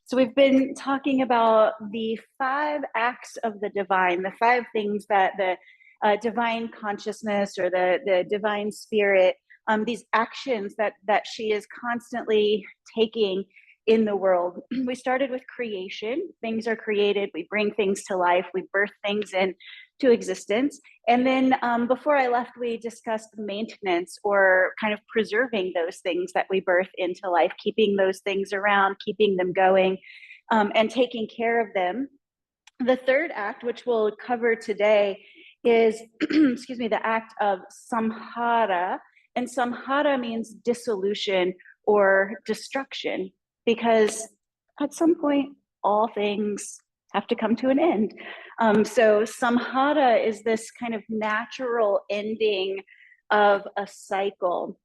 So we've been talking about the 5 acts of the divine, the 5 things that the divine consciousness or the divine spirit, these actions that she is constantly taking in the world. We started with creation. Things are created. We bring things to life. We birth things into existence. And then before I left, we discussed maintenance, or kind of preserving those things that we birth into life, keeping those things around, keeping them going, and taking care of them. The third act, which we'll cover today, is excuse me, the act of samhara. And samhara means dissolution or destruction, because at some point all things have to come to an end. So samhara is this kind of natural ending of a cycle.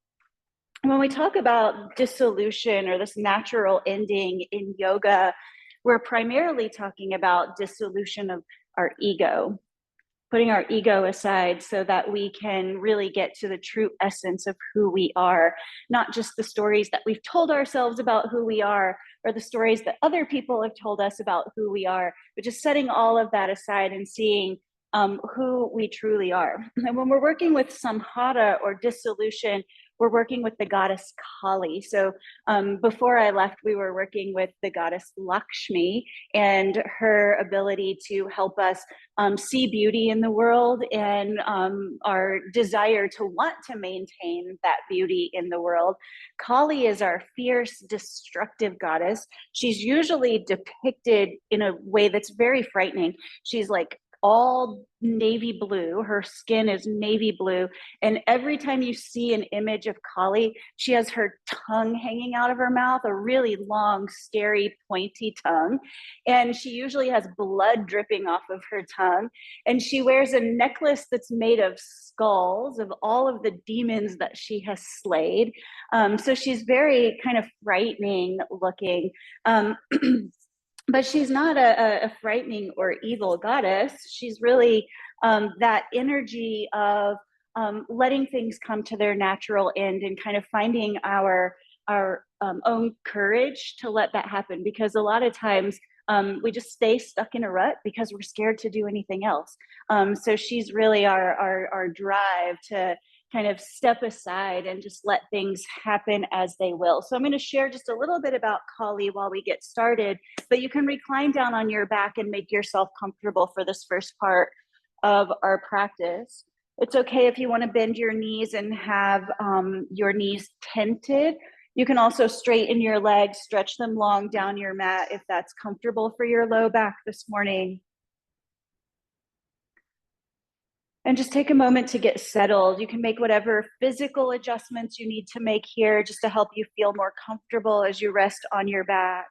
When we talk about dissolution or this natural ending in yoga, we're primarily talking about dissolution of our ego, putting our ego aside so that we can really get to the true essence of who we are, not just the stories that we've told ourselves about who we are, or the stories that other people have told us about who we are, but just setting all of that aside and seeing who we truly are. And when we're working with samhara or dissolution, we're working with the goddess Kali. So before I left, we were working with the goddess Lakshmi and her ability to help us see beauty in the world, and our desire to want to maintain that beauty in the world. Kali is our fierce, destructive goddess. She's usually depicted in a way that's very frightening. She's like all navy blue. Her skin is navy blue. And every time you see an image of Kali, she has her tongue hanging out of her mouth, a really long, scary, pointy tongue. And she usually has blood dripping off of her tongue. And she wears a necklace that's made of skulls of all of the demons that she has slayed. So she's very kind of frightening looking. But she's not a frightening or evil goddess. She's really that energy of letting things come to their natural end and kind of finding our own courage to let that happen. Because a lot of times we just stay stuck in a rut because we're scared to do anything else. So she's really our drive to kind of step aside and just let things happen as they will. So I'm going to share just a little bit about Kali while we get started, but you can recline down on your back and make yourself comfortable for this first part of our practice. It's okay if you want to bend your knees and have your knees tented. You can also straighten your legs, stretch them long down your mat if that's comfortable for your low back this morning. And just take a moment to get settled. You can make whatever physical adjustments you need to make here just to help you feel more comfortable as you rest on your back.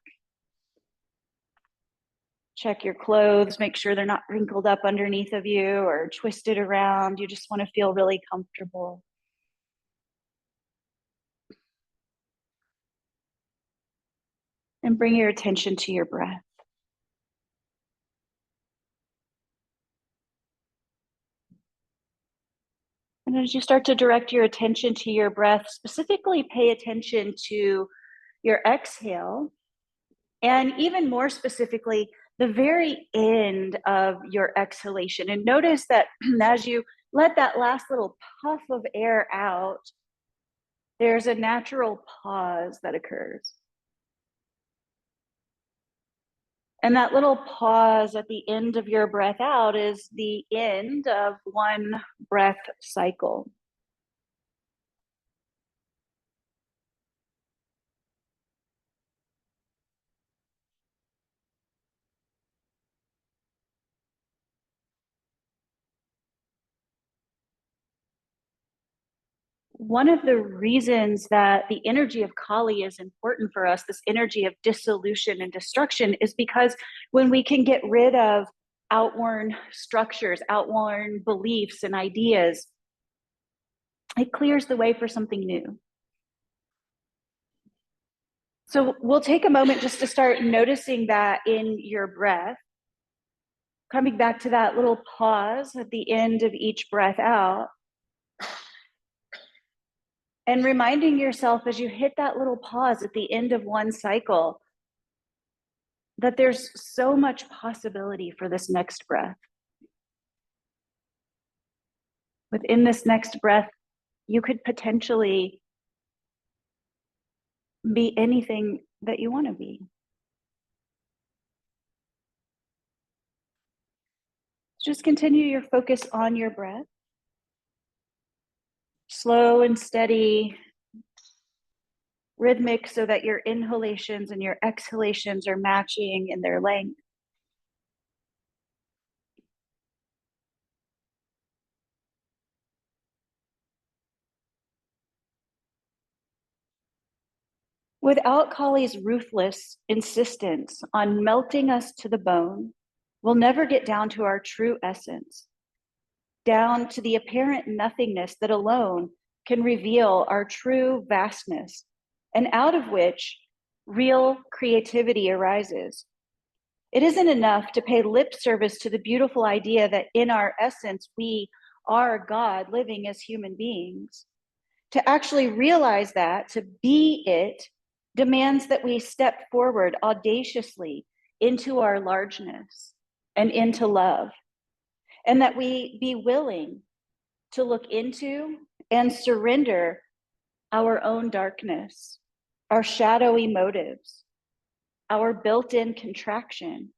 Check your clothes, make sure they're not wrinkled up underneath of you or twisted around. You just want to feel really comfortable. And bring your attention to your breath. And as you start to direct your attention to your breath, specifically pay attention to your exhale, and even more specifically, the very end of your exhalation. And notice that as you let that last little puff of air out, there's a natural pause that occurs. And that little pause at the end of your breath out is the end of one breath cycle. One of the reasons that the energy of Kali is important for us, this energy of dissolution and destruction, is because when we can get rid of outworn structures, outworn beliefs and ideas, it clears the way for something new. So we'll take a moment just to start noticing that in your breath, coming back to that little pause at the end of each breath out. And reminding yourself as you hit that little pause at the end of one cycle, that there's so much possibility for this next breath. Within this next breath, you could potentially be anything that you want to be. Just continue your focus on your breath. Slow and steady, rhythmic, so that your inhalations and your exhalations are matching in their length. Without Kali's ruthless insistence on melting us to the bone, we'll never get down to our true essence, down to the apparent nothingness that alone can reveal our true vastness, and out of which real creativity arises. It isn't enough to pay lip service to the beautiful idea that in our essence, we are God living as human beings. To actually realize that, to be it, demands that we step forward audaciously into our largeness and into love, and that we be willing to look into and surrender our own darkness, our shadowy motives, our built-in contraction,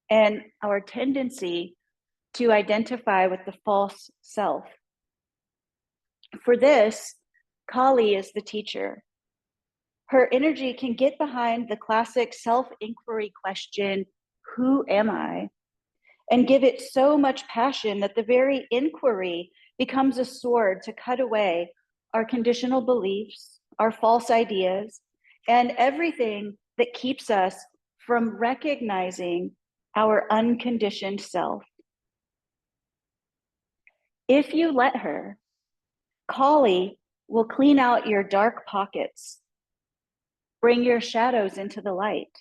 and our tendency to identify with the false self. For this, Kali is the teacher. Her energy can get behind the classic self-inquiry question, who am I? And give it so much passion that the very inquiry becomes a sword to cut away our conditional beliefs, our false ideas, and everything that keeps us from recognizing our unconditioned self. If you let her, Kali will clean out your dark pockets, bring your shadows into the light,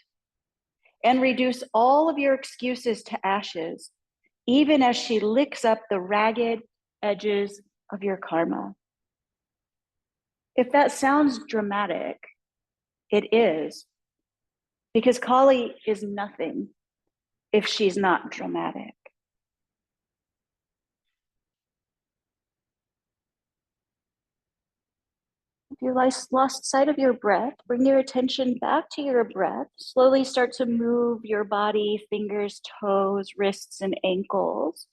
and reduce all of your excuses to ashes, even as she licks up the ragged edges of your karma. If that sounds dramatic, it is, because Kali is nothing if she's not dramatic. If you lost sight of your breath, bring your attention back to your breath. Slowly start to move your body, fingers, toes, wrists, and ankles.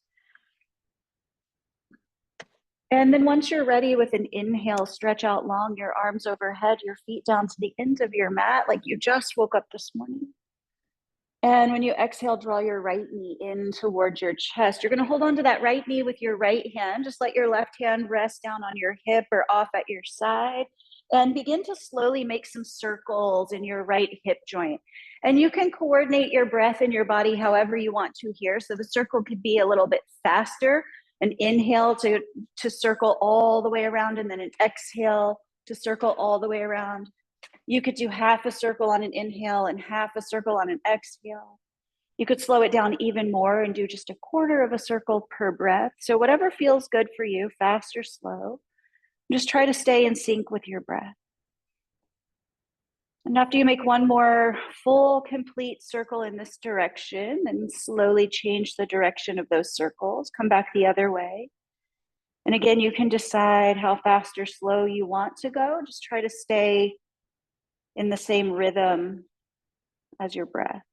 And then once you're ready with an inhale, stretch out long, your arms overhead, your feet down to the ends of your mat like you just woke up this morning. And when you exhale, draw your right knee in towards your chest. You're going to hold on to that right knee with your right hand. Just let your left hand rest down on your hip or off at your side. And begin to slowly make some circles in your right hip joint. And you can coordinate your breath and your body however you want to here. So the circle could be a little bit faster. An inhale to circle all the way around, and then an exhale to circle all the way around. You could do half a circle on an inhale and half a circle on an exhale. You could slow it down even more and do just a quarter of a circle per breath. So whatever feels good for you, fast or slow, just try to stay in sync with your breath. And after you make one more full, complete circle in this direction, and slowly change the direction of those circles, come back the other way. And again, you can decide how fast or slow you want to go. Just try to stay in the same rhythm as your breath.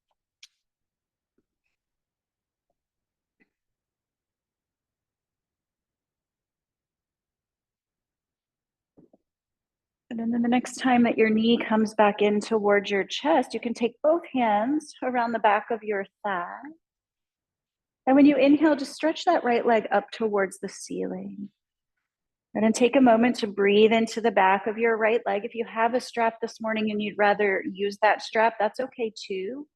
And then the next time that your knee comes back in towards your chest, you can take both hands around the back of your thigh. And when you inhale, just stretch that right leg up towards the ceiling. And then take a moment to breathe into the back of your right leg. If you have a strap this morning and you'd rather use that strap, that's okay too.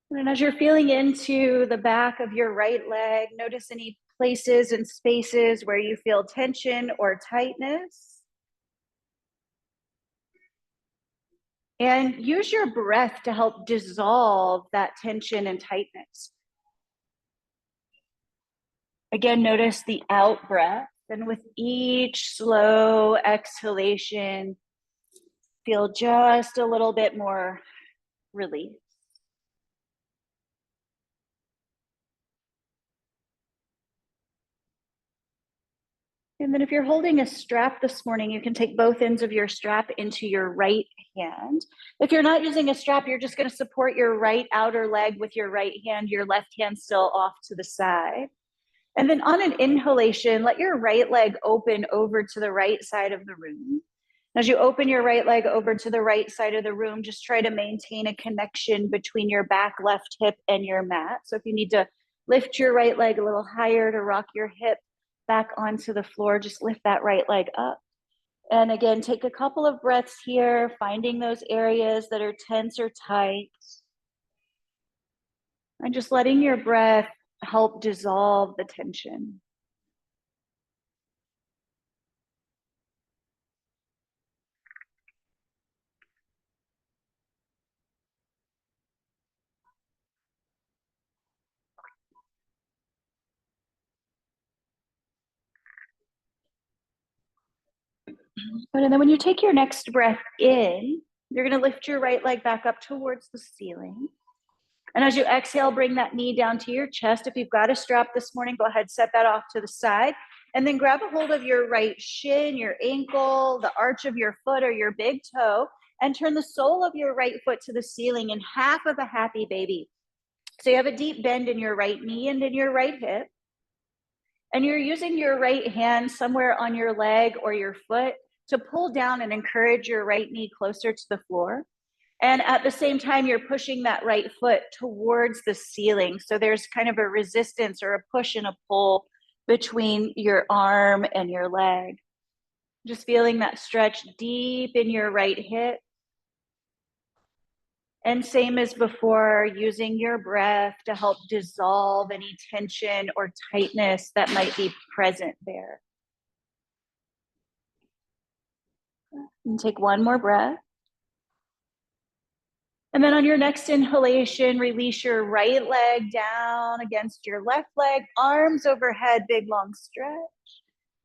And as you're feeling into the back of your right leg, notice any places and spaces where you feel tension or tightness. And use your breath to help dissolve that tension and tightness. Again, notice the out breath Then with each slow exhalation, feel just a little bit more relief. And then if you're holding a strap this morning, you can take both ends of your strap into your right hand. If you're not using a strap, you're just going to support your right outer leg with your right hand, your left hand still off to the side. And then on an inhalation, let your right leg open over to the right side of the room. As you open your right leg over to the right side of the room, just try to maintain a connection between your back left hip and your mat. So if you need to lift your right leg a little higher to rock your hip back onto the floor, just lift that right leg up. And again, take a couple of breaths here, finding those areas that are tense or tight. And just letting your breath help dissolve the tension. And then when you take your next breath in, you're going to lift your right leg back up towards the ceiling. And as you exhale, bring that knee down to your chest. If you've got a strap this morning, go ahead, set that off to the side. And then grab a hold of your right shin, your ankle, the arch of your foot or your big toe, and turn the sole of your right foot to the ceiling in half of a happy baby. So you have a deep bend in your right knee and in your right hip. And you're using your right hand somewhere on your leg or your foot to pull down and encourage your right knee closer to the floor. And at the same time, you're pushing that right foot towards the ceiling. So there's kind of a resistance or a push and a pull between your arm and your leg. Just feeling that stretch deep in your right hip. And same as before, using your breath to help dissolve any tension or tightness that might be present there. And take one more breath. And then on your next inhalation, release your right leg down against your left leg, arms overhead, big long stretch.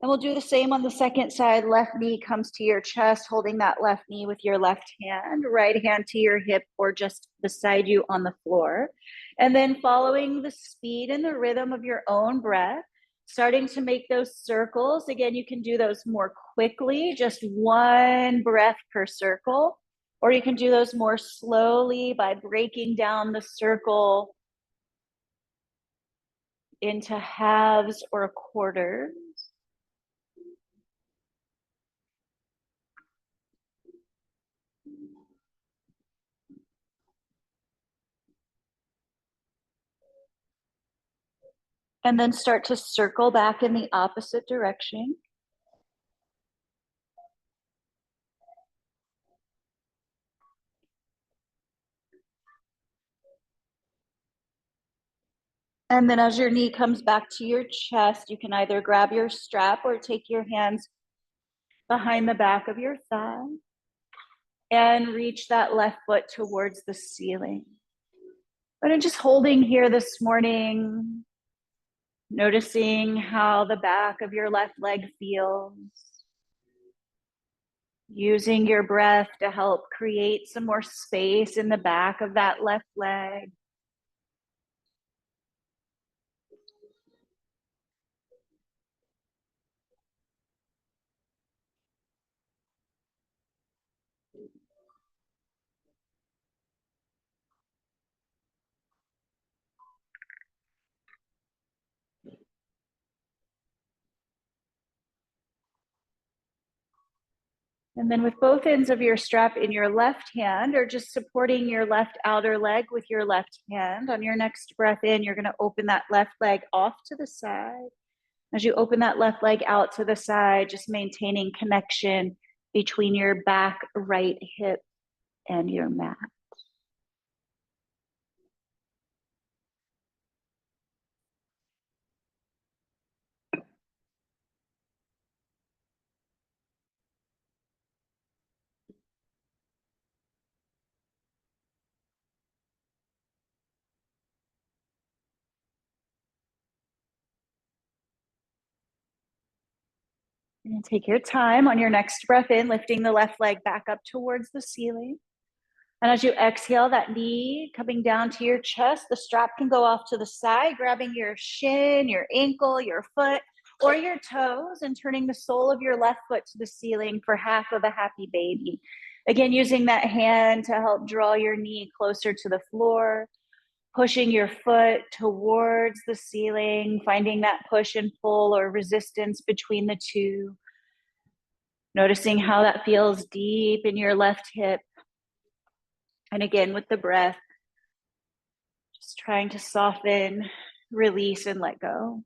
And we'll do the same on the second side. Left knee comes to your chest, holding that left knee with your left hand, right hand to your hip or just beside you on the floor. And then following the speed and the rhythm of your own breath, starting to make those circles. Again, you can do those more quickly, just one breath per circle, or you can do those more slowly by breaking down the circle into halves or quarters. And then start to circle back in the opposite direction. And then as your knee comes back to your chest, you can either grab your strap or take your hands behind the back of your thigh and reach that left foot towards the ceiling. But I'm just holding here this morning, noticing how the back of your left leg feels. Using your breath to help create some more space in the back of that left leg. And then with both ends of your strap in your left hand, or just supporting your left outer leg with your left hand. On your next breath in, you're going to open that left leg off to the side. As you open that left leg out to the side, just maintaining connection between your back right hip and your mat. And take your time on your next breath in, lifting the left leg back up towards the ceiling. And as you exhale, that knee coming down to your chest, the strap can go off to the side, grabbing your shin, your ankle, your foot, or your toes, and turning the sole of your left foot to the ceiling for half of a happy baby. Again, using that hand to help draw your knee closer to the floor, pushing your foot towards the ceiling, finding that push and pull or resistance between the two. Noticing how that feels deep in your left hip. And again, with the breath, just trying to soften, release, and let go.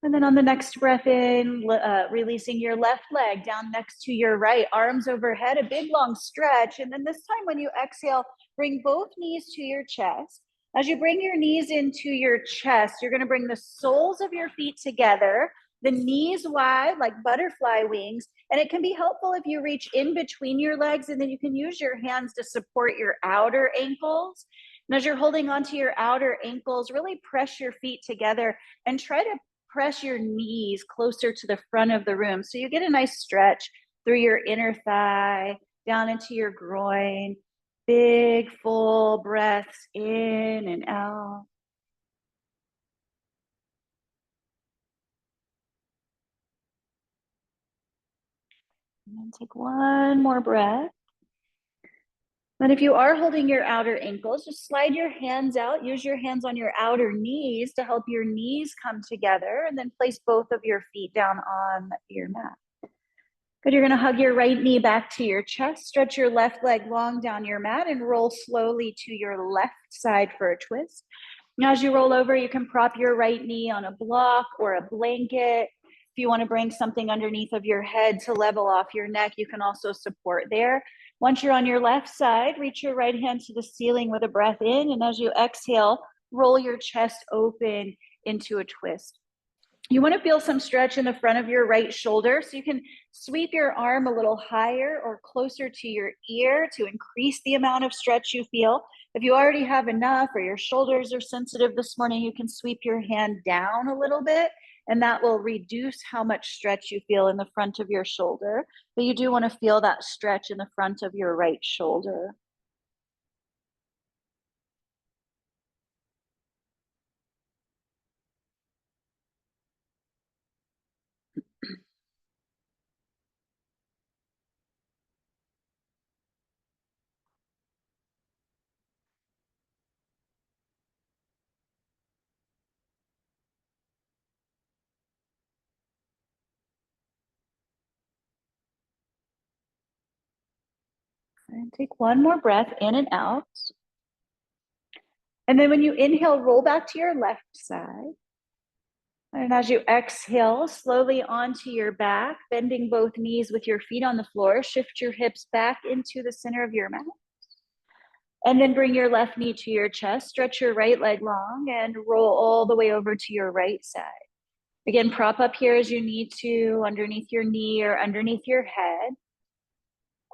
And then on the next breath in, releasing your left leg down next to your right, arms overhead, a big long stretch. And then this time when you exhale, bring both knees to your chest. As you bring your knees into your chest, you're gonna bring the soles of your feet together, the knees wide like butterfly wings. And it can be helpful if you reach in between your legs, and then you can use your hands to support your outer ankles. And as you're holding onto your outer ankles, really press your feet together and try to press your knees closer to the front of the room. So you get a nice stretch through your inner thigh, down into your groin. Big, full breaths in and out. And then take one more breath. And if you are holding your outer ankles, just slide your hands out. Use your hands on your outer knees to help your knees come together, and then place both of your feet down on your mat. Good, you're gonna hug your right knee back to your chest, stretch your left leg long down your mat, and roll slowly to your left side for a twist. Now, as you roll over, you can prop your right knee on a block or a blanket. If you wanna bring something underneath of your head to level off your neck, you can also support there. Once you're on your left side, reach your right hand to the ceiling with a breath in, and as you exhale, roll your chest open into a twist. You want to feel some stretch in the front of your right shoulder, so you can sweep your arm a little higher or closer to your ear to increase the amount of stretch you feel. If you already have enough or your shoulders are sensitive this morning, you can sweep your hand down a little bit, and that will reduce how much stretch you feel in the front of your shoulder. But you do want to feel that stretch in the front of your right shoulder. And take one more breath in and out. And then when you inhale, roll back to your left side. And as you exhale, slowly onto your back, bending both knees with your feet on the floor, shift your hips back into the center of your mat. And then bring your left knee to your chest, stretch your right leg long, and roll all the way over to your right side. Again, prop up here as you need to, underneath your knee or underneath your head.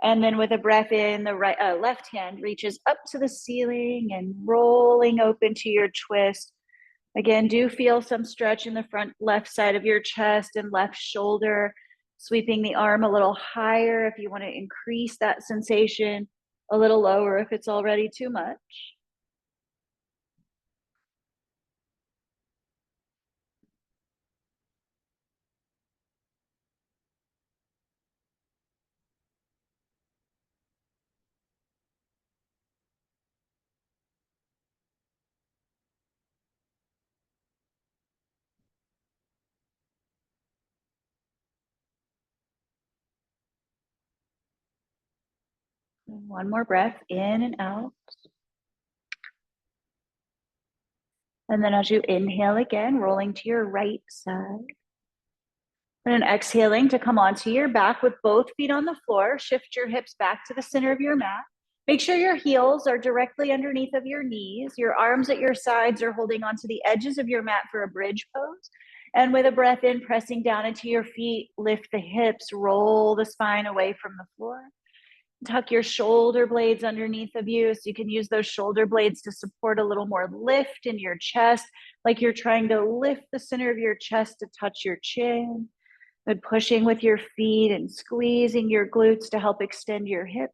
And then with a breath in, the left hand reaches up to the ceiling and rolling open to your twist. Again, do feel some stretch in the front left side of your chest and left shoulder, sweeping the arm a little higher if you want to increase that sensation, a little lower if it's already too much. And one more breath in and out. And then as you inhale again, rolling to your right side. And then exhaling to come onto your back with both feet on the floor. Shift your hips back to the center of your mat. Make sure your heels are directly underneath of your knees. Your arms at your sides are holding onto the edges of your mat for a bridge pose. And with a breath in, pressing down into your feet, lift the hips, roll the spine away from the floor. Tuck your shoulder blades underneath of you, so you can use those shoulder blades to support a little more lift in your chest, like you're trying to lift the center of your chest to touch your chin, but pushing with your feet and squeezing your glutes to help extend your hips.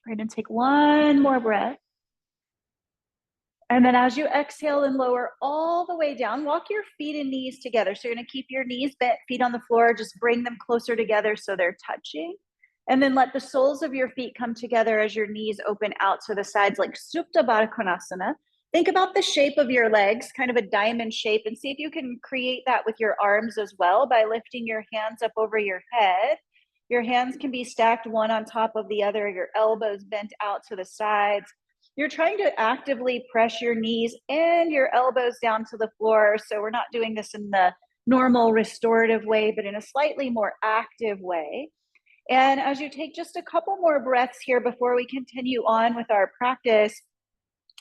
We're going to take one more breath. And then as you exhale and lower all the way down, walk your feet and knees together. So you're going to keep your knees bent, feet on the floor, just bring them closer together so they're touching. And then let the soles of your feet come together as your knees open out to the sides like Supta Baddha Konasana. Think about the shape of your legs, kind of a diamond shape, and see if you can create that with your arms as well by lifting your hands up over your head. Your hands can be stacked one on top of the other, your elbows bent out to the sides. You're trying to actively press your knees and your elbows down to the floor. So we're not doing this in the normal restorative way, but in a slightly more active way. And as you take just a couple more breaths here before we continue on with our practice,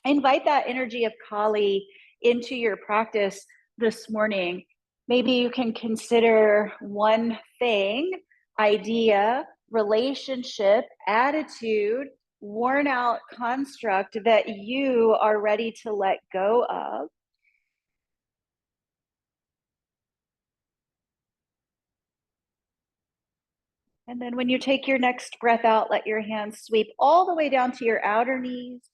invite that energy of Kali into your practice this morning. Maybe you can consider one thing, idea, relationship, attitude, worn out construct that you are ready to let go of. And then when you take your next breath out, let your hands sweep all the way down to your outer knees.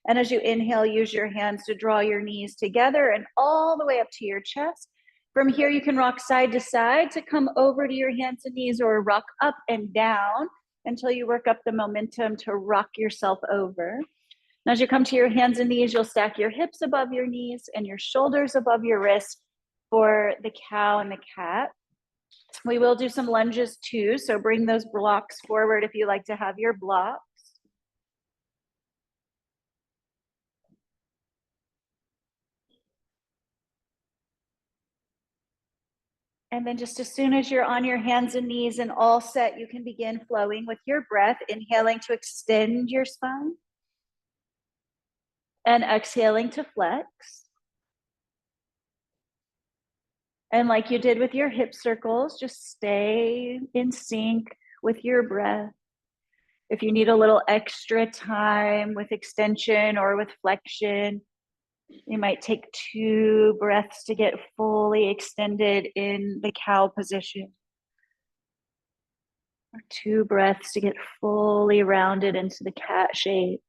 And as you inhale, use your hands to draw your knees together and all the way up to your chest. From here, you can rock side to side to come over to your hands and knees, or rock up and down until you work up the momentum to rock yourself over. And as you come to your hands and knees, you'll stack your hips above your knees and your shoulders above your wrists for the cow and the cat. We will do some lunges too, so bring those blocks forward if you like to have your blocks. And then just as soon as you're on your hands and knees and all set, you can begin flowing with your breath, inhaling to extend your spine and exhaling to flex. And like you did with your hip circles, just stay in sync with your breath. If you need a little extra time with extension or with flexion, you might take 2 breaths to get fully extended in the cow position. Or 2 breaths to get fully rounded into the cat shape.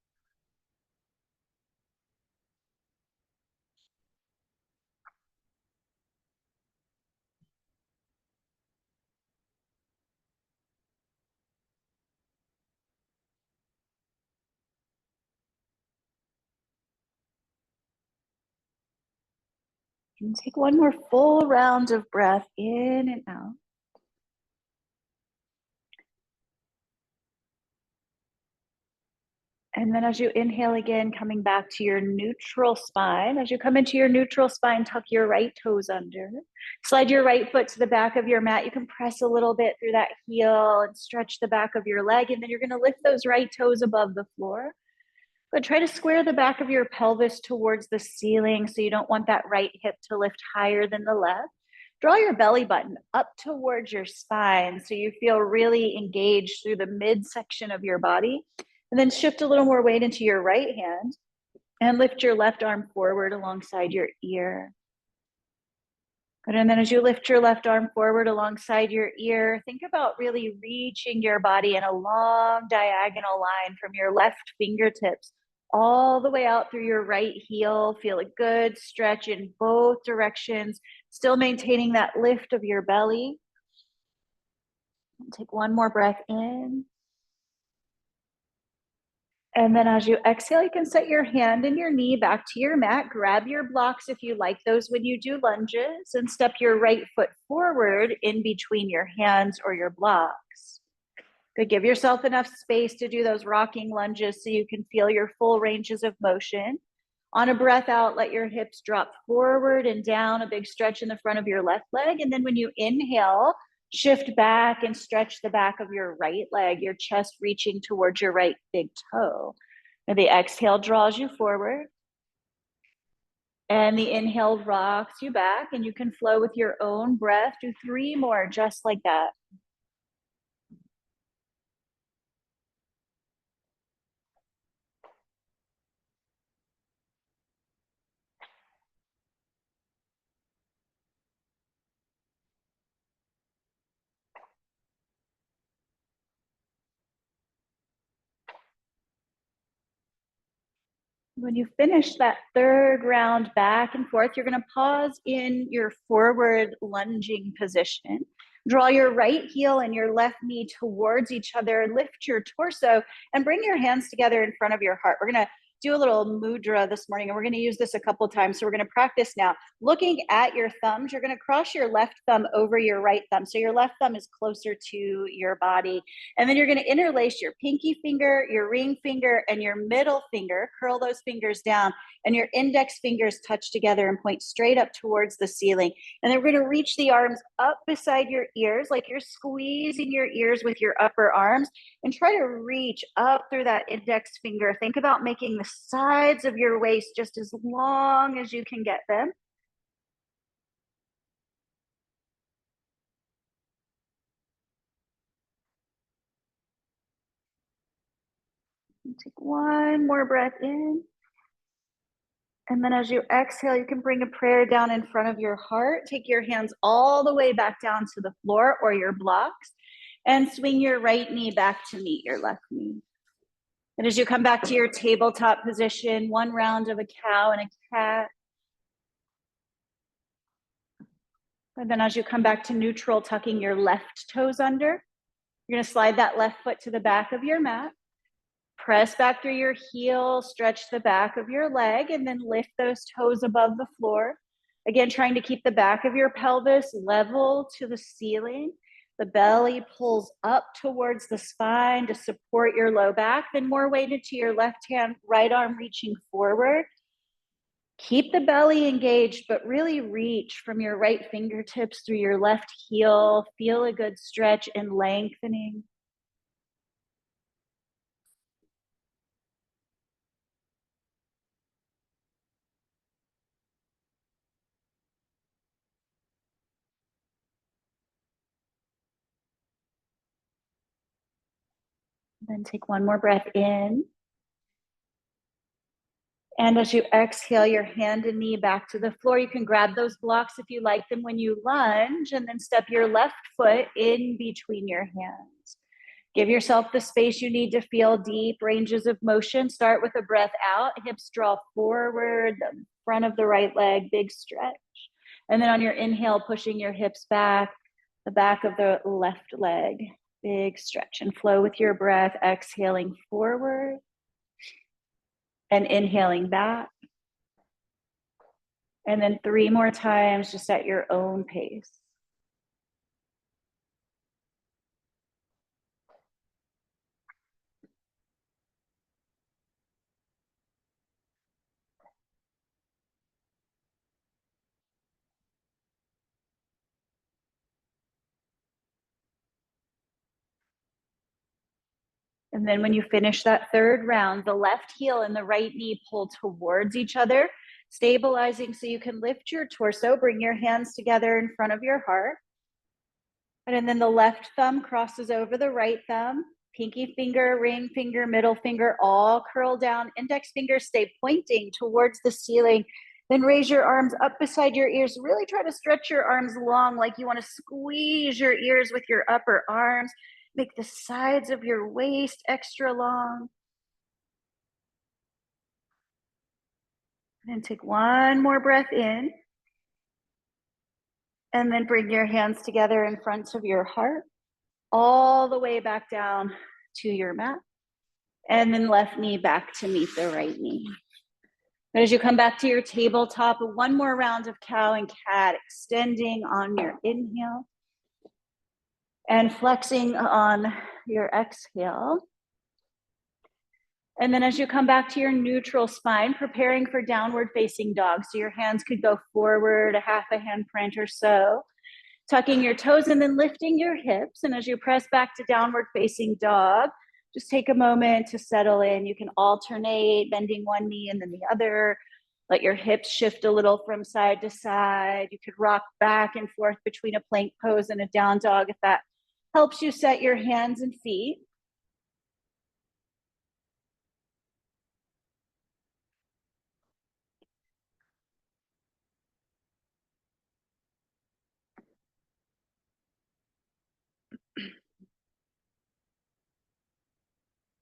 And take one more full round of breath in and out. And then as you inhale again, coming back to your neutral spine. As you come into your neutral spine, tuck your right toes under. Slide your right foot to the back of your mat. You can press a little bit through that heel and stretch the back of your leg. And then you're going to lift those right toes above the floor. But try to square the back of your pelvis towards the ceiling, so you don't want that right hip to lift higher than the left. Draw your belly button up towards your spine so you feel really engaged through the midsection of your body. And then shift a little more weight into your right hand and lift your left arm forward alongside your ear. Good. And then as you lift your left arm forward alongside your ear, think about really reaching your body in a long diagonal line from your left fingertips all the way out through your right heel. Feel a good stretch in both directions, still maintaining that lift of your belly. Take one more breath in. And then as you exhale, you can set your hand and your knee back to your mat. Grab your blocks if you like those when you do lunges, and step your right foot forward in between your hands or your blocks. Good. Give yourself enough space to do those rocking lunges so you can feel your full ranges of motion. On a breath out, let your hips drop forward and down, a big stretch in the front of your left leg. And then when you inhale, shift back and stretch the back of your right leg, your chest reaching towards your right big toe. And the exhale draws you forward. And the inhale rocks you back, and you can flow with your own breath. Do 3 more just like that. When you finish that third round back and forth, you're going to pause in your forward lunging position. Draw your right heel and your left knee towards each other. Lift your torso and bring your hands together in front of your heart. We're going to do a little mudra this morning, and we're going to use this a couple times. So we're going to practice now. Looking at your thumbs, you're going to cross your left thumb over your right thumb. So your left thumb is closer to your body. And then you're going to interlace your pinky finger, your ring finger, and your middle finger. Curl those fingers down, and your index fingers touch together and point straight up towards the ceiling. And then we're going to reach the arms up beside your ears, like you're squeezing your ears with your upper arms, and try to reach up through that index finger. Think about making the sides of your waist just as long as you can get them. Take one more breath in. And then as you exhale, you can bring a prayer down in front of your heart. Take your hands all the way back down to the floor or your blocks, and swing your right knee back to meet your left knee. And as you come back to your tabletop position, 1 round of a cow and a cat. And then as you come back to neutral, tucking your left toes under, you're going to slide that left foot to the back of your mat. Press back through your heel, stretch the back of your leg, and then lift those toes above the floor. Again, trying to keep the back of your pelvis level to the ceiling. The belly pulls up towards the spine to support your low back, then more weighted to your left hand, right arm reaching forward. Keep the belly engaged, but really reach from your right fingertips through your left heel. Feel a good stretch and lengthening. Then take one more breath in. And as you exhale, your hand and knee back to the floor. You can grab those blocks if you like them when you lunge, and then step your left foot in between your hands. Give yourself the space you need to feel deep ranges of motion. Start with a breath out, hips draw forward, the front of the right leg, big stretch. And then on your inhale, pushing your hips back, the back of the left leg, big stretch, and flow with your breath, exhaling forward and inhaling back. And then 3 more times, just at your own pace. And then when you finish that third round, the left heel and the right knee pull towards each other, stabilizing so you can lift your torso, bring your hands together in front of your heart. And then the left thumb crosses over the right thumb, pinky finger, ring finger, middle finger, all curl down. Index fingers stay pointing towards the ceiling. Then raise your arms up beside your ears. Really try to stretch your arms long, like you want to squeeze your ears with your upper arms. Make the sides of your waist extra long. And then take one more breath in. And then bring your hands together in front of your heart, all the way back down to your mat. And then left knee back to meet the right knee. And as you come back to your tabletop, 1 more round of cow and cat, extending on your inhale and flexing on your exhale. And then as you come back to your neutral spine, preparing for downward facing dog. So your hands could go forward, a half a handprint or so, tucking your toes and then lifting your hips. And as you press back to downward facing dog, just take a moment to settle in. You can alternate, bending one knee and then the other, Let your hips shift a little from side to side. You could rock back and forth between a plank pose and a down dog if that helps you set your hands and feet.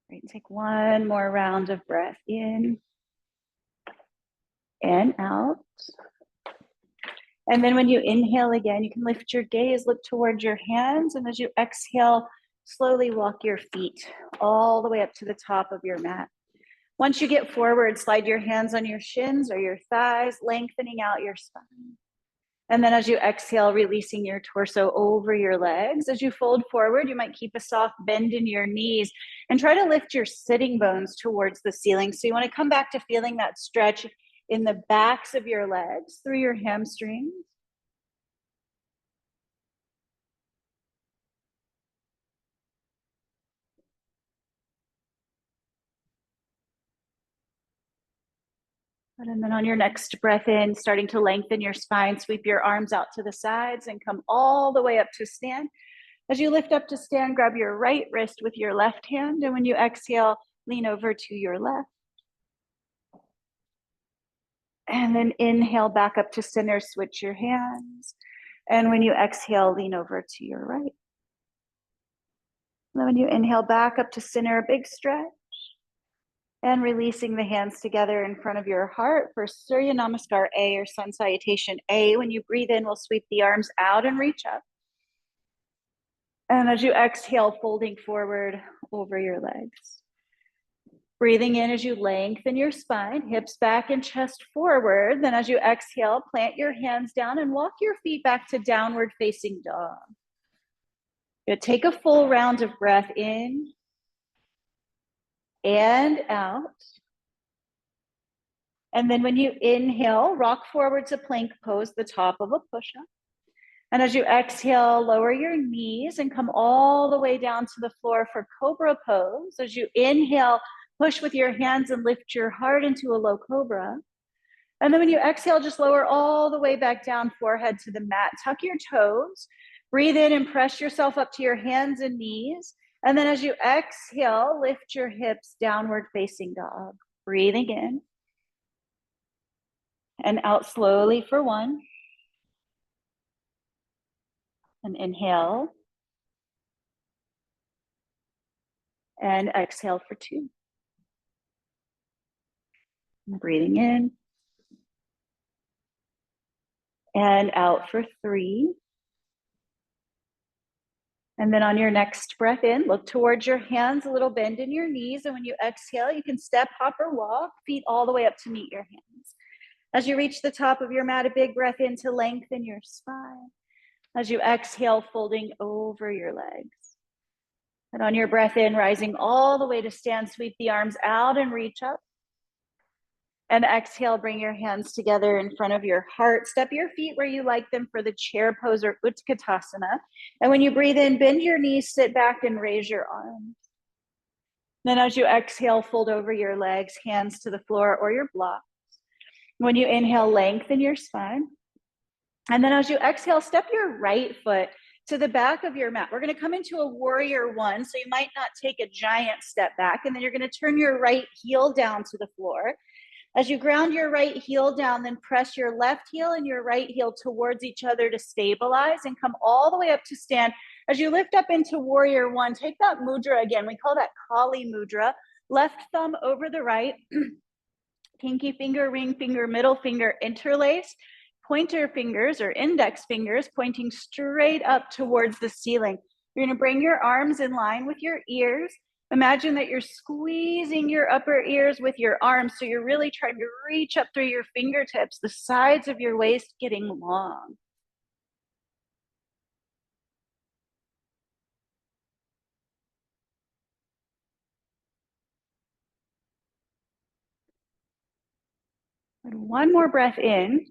Great. Take one more round of breath in and out. And then when you inhale again, you can lift your gaze, look towards your hands, and as you exhale, slowly walk your feet all the way up to the top of your mat. Once you get forward, slide your hands on your shins or your thighs, lengthening out your spine. And then as you exhale, releasing your torso over your legs. As you fold forward, you might keep a soft bend in your knees and try to lift your sitting bones towards the ceiling. So you want to come back to feeling that stretch in the backs of your legs through your hamstrings. And then on your next breath in, starting to lengthen your spine, sweep your arms out to the sides and come all the way up to stand. As you lift up to stand, grab your right wrist with your left hand. And when you exhale, lean over to your left. And then inhale back up to center, switch your hands. And when you exhale, lean over to your right. And then when you inhale back up to center, a big stretch. And releasing the hands together in front of your heart for Surya Namaskar A or Sun Salutation A. When you breathe in, we'll sweep the arms out and reach up. And as you exhale, folding forward over your legs. Breathing in as you lengthen your spine, hips back and chest forward. Then as you exhale, plant your hands down and walk your feet back to downward facing dog. You'll take a full round of breath in and out. And then when you inhale, rock forward to plank pose, the top of a push-up. And as you exhale, lower your knees and come all the way down to the floor for cobra pose. As you inhale, push with your hands and lift your heart into a low cobra. And then when you exhale, just lower all the way back down, forehead to the mat. Tuck your toes. Breathe in and press yourself up to your hands and knees. And then as you exhale, lift your hips, downward facing dog. Breathing in and out slowly for one. And inhale. And exhale for two. And breathing in. And out for three. And then on your next breath in, look towards your hands, a little bend in your knees. And when you exhale, you can step, hop, or walk, feet all the way up to meet your hands. As you reach the top of your mat, a big breath in to lengthen your spine. As you exhale, folding over your legs. And on your breath in, rising all the way to stand, sweep the arms out and reach up. And exhale, bring your hands together in front of your heart. Step your feet where you like them for the chair pose or Utkatasana. And when you breathe in, bend your knees, sit back and raise your arms. Then as you exhale, fold over your legs, hands to the floor or your blocks. When you inhale, lengthen your spine. And then as you exhale, step your right foot to the back of your mat. We're going to come into a warrior one, so you might not take a giant step back. And then you're going to turn your right heel down to the floor. As you ground your right heel down, then press your left heel and your right heel towards each other to stabilize and come all the way up to stand. As you lift up into warrior one, take that mudra again. We call that Kali mudra. Left thumb over the right, pinky finger, ring finger, middle finger interlace, pointer fingers or index fingers pointing straight up towards the ceiling. You're going to bring your arms in line with your ears. Imagine that you're squeezing your upper ears with your arms, so you're really trying to reach up through your fingertips, the sides of your waist getting long. And one more breath in.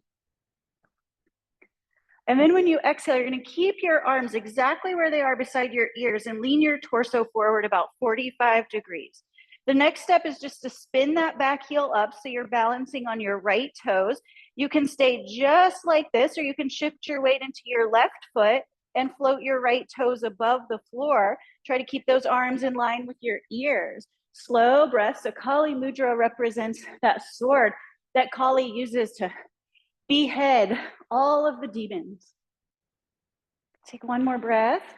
And then when you exhale, you're going to keep your arms exactly where they are beside your ears and lean your torso forward about 45 degrees. The next step is just to spin that back heel up so you're balancing on your right toes. You can stay just like this, or you can shift your weight into your left foot and float your right toes above the floor. Try to keep those arms in line with your ears. Slow breath. So Kali Mudra represents that sword that Kali uses to behead all of the demons. Take one more breath.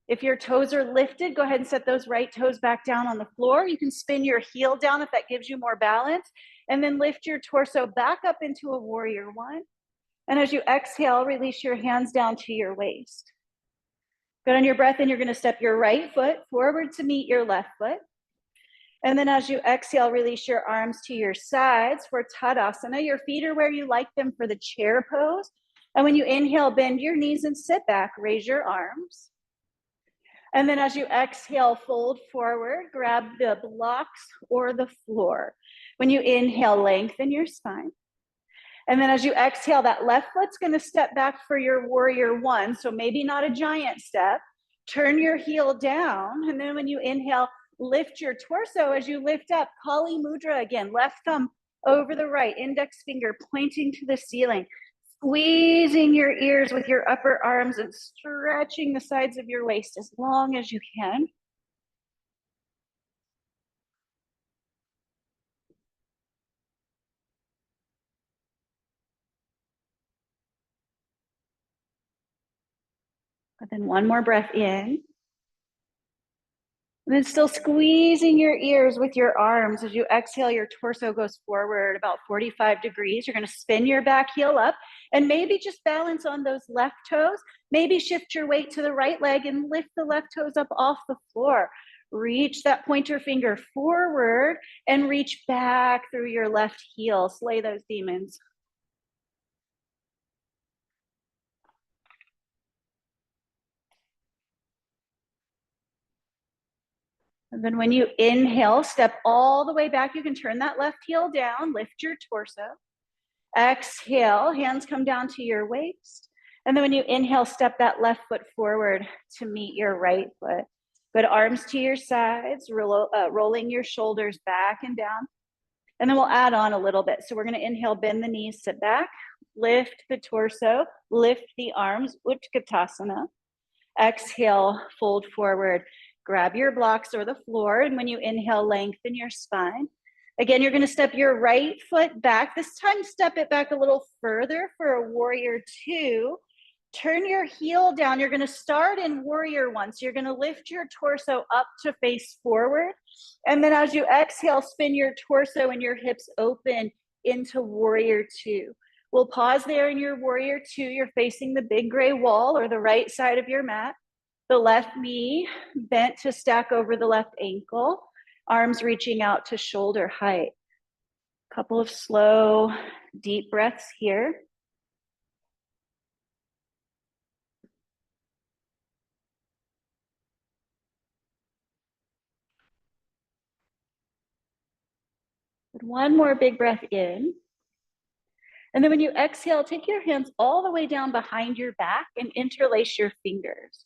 If your toes are lifted, go ahead and set those right toes back down on the floor. You can spin your heel down if that gives you more balance, and then lift your torso back up into a warrior one. And as you exhale, release your hands down to your waist. Good on your breath in, you're gonna step your right foot forward to meet your left foot. And then as you exhale, release your arms to your sides for Tadasana. Your feet are where you like them for the chair pose. And when you inhale, bend your knees and sit back, raise your arms. And then as you exhale, fold forward, grab the blocks or the floor. When you inhale, lengthen your spine. And then as you exhale, that left foot's gonna step back for your warrior one. So maybe not a giant step. Turn your heel down. And then when you inhale, lift your torso as you lift up. Kali Mudra again, left thumb over the right, index finger pointing to the ceiling. Squeezing your ears with your upper arms and stretching the sides of your waist as long as you can. And then one more breath in. And then still squeezing your ears with your arms. As you exhale, your torso goes forward about 45 degrees. You're gonna spin your back heel up and maybe just balance on those left toes. Maybe shift your weight to the right leg and lift the left toes up off the floor. Reach that pointer finger forward and reach back through your left heel. Slay those demons. And then when you inhale, step all the way back. You can turn that left heel down, lift your torso. Exhale, hands come down to your waist. And then when you inhale, step that left foot forward to meet your right foot. Good, arms to your sides, rolling your shoulders back and down. And then we'll add on a little bit. So we're gonna inhale, bend the knees, sit back, lift the torso, lift the arms, Utkatasana. Exhale, fold forward. Grab your blocks or the floor, and when you inhale, lengthen your spine. Again, you're gonna step your right foot back. This time, step it back a little further for a warrior two. Turn your heel down. You're gonna start in warrior one. So you're gonna lift your torso up to face forward. And then as you exhale, spin your torso and your hips open into warrior two. We'll pause there in your warrior two. You're facing the big gray wall or the right side of your mat. The left knee bent to stack over the left ankle, arms reaching out to shoulder height. Couple of slow, deep breaths here. One more big breath in. And then when you exhale, take your hands all the way down behind your back and interlace your fingers.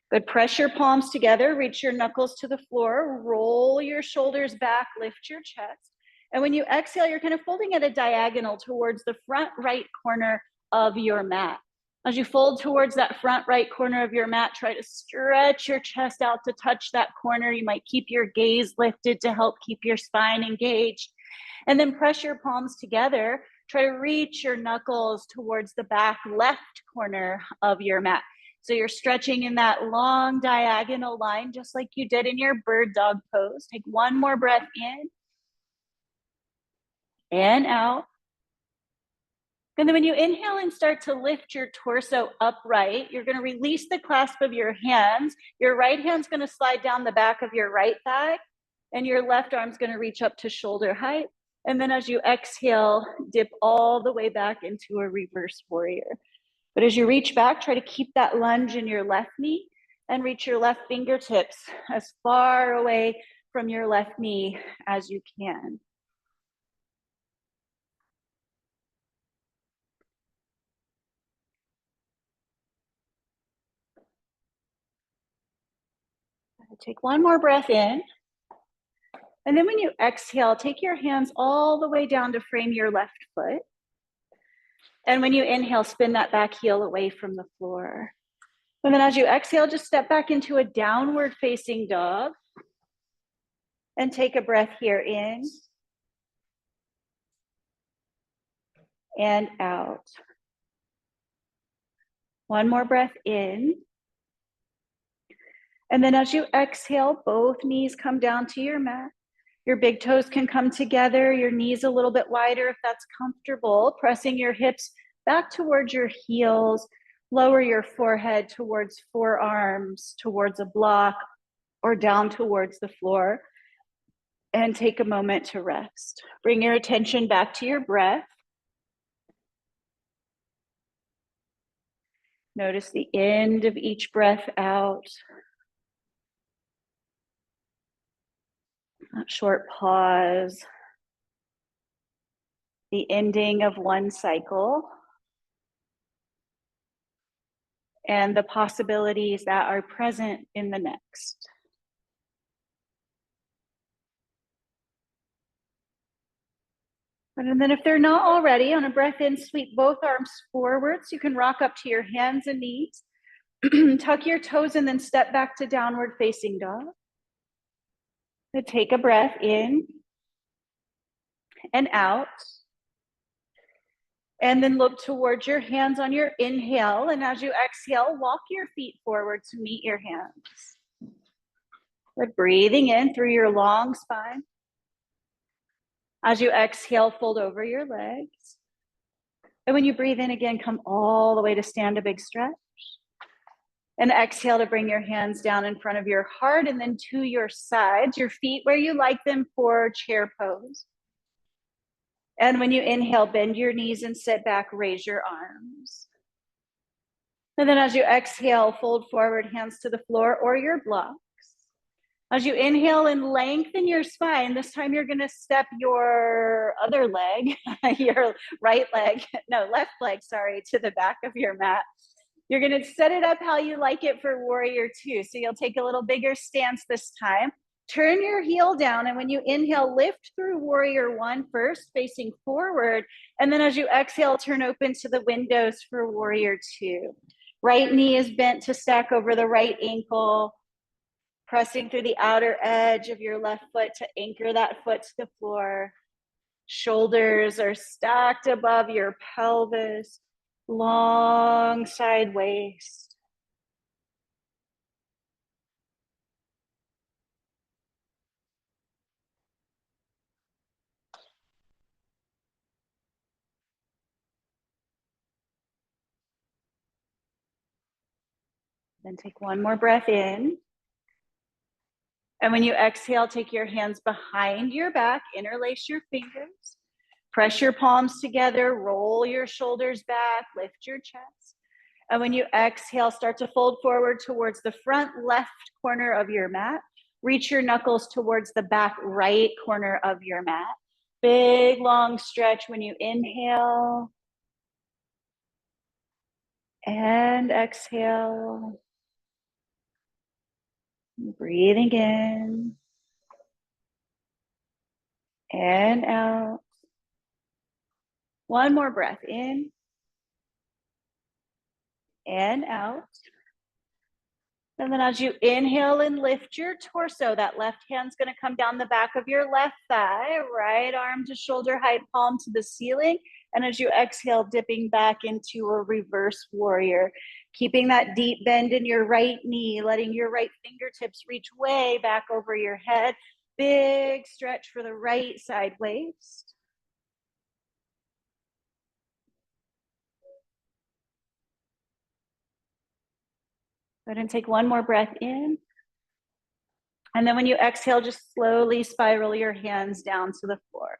Good, press your palms together, reach your knuckles to the floor, roll your shoulders back, lift your chest. And when you exhale, you're kind of folding at a diagonal towards the front right corner of your mat. As you fold towards that front right corner of your mat, try to stretch your chest out to touch that corner. You might keep your gaze lifted to help keep your spine engaged. And then press your palms together. Try to reach your knuckles towards the back left corner of your mat. So you're stretching in that long diagonal line, just like you did in your bird dog pose. Take one more breath in and out. And then when you inhale and start to lift your torso upright, you're gonna release the clasp of your hands. Your right hand's gonna slide down the back of your right thigh, and your left arm's gonna reach up to shoulder height. And then as you exhale, dip all the way back into a reverse warrior. But as you reach back, try to keep that lunge in your left knee and reach your left fingertips as far away from your left knee as you can. Take one more breath in. And then when you exhale, take your hands all the way down to frame your left foot. And when you inhale, spin that back heel away from the floor. And then as you exhale, just step back into a downward facing dog. And take a breath here in and out. One more breath in. And then as you exhale, both knees come down to your mat. Your big toes can come together, your knees a little bit wider if that's comfortable, pressing your hips back towards your heels, lower your forehead towards forearms, towards a block, or down towards the floor. And take a moment to rest. Bring your attention back to your breath. Notice the end of each breath out. A short pause. The ending of one cycle. And the possibilities that are present in the next. And then if they're not already, on a breath in, sweep both arms forwards. You can rock up to your hands and knees. Tuck your toes and then step back to downward facing dog. So take a breath in and out. And then look towards your hands on your inhale. And as you exhale, walk your feet forward to meet your hands. But breathing in through your long spine. As you exhale, fold over your legs. And when you breathe in again, come all the way to stand a big stretch. And exhale to bring your hands down in front of your heart and then to your sides, your feet where you like them for chair pose. And when you inhale, bend your knees and sit back, raise your arms. And then as you exhale, fold forward, hands to the floor or your blocks. As you inhale and lengthen your spine, this time you're going to step your other leg, your left leg, to the back of your mat. You're going to set it up how you like it for warrior two. So you'll take a little bigger stance this time. Turn your heel down, and when you inhale, lift through warrior one first, facing forward. And then as you exhale, turn open to the windows for warrior two. Right knee is bent to stack over the right ankle. Pressing through the outer edge of your left foot to anchor that foot to the floor. Shoulders are stacked above your pelvis. Long side waist. Then take one more breath in. And when you exhale, take your hands behind your back, interlace your fingers, press your palms together, roll your shoulders back, lift your chest. And when you exhale, start to fold forward towards the front left corner of your mat. Reach your knuckles towards the back right corner of your mat. Big, long stretch when you inhale. And exhale. Breathing in and out. One more breath in and out. And then as you inhale and lift your torso, that left hand's going to come down the back of your left thigh, right arm to shoulder height, palm to the ceiling. And as you exhale, dipping back into a reverse warrior, keeping that deep bend in your right knee, letting your right fingertips reach way back over your head. Big stretch for the right side waist. Go ahead and take one more breath in. And then when you exhale, just slowly spiral your hands down to the floor.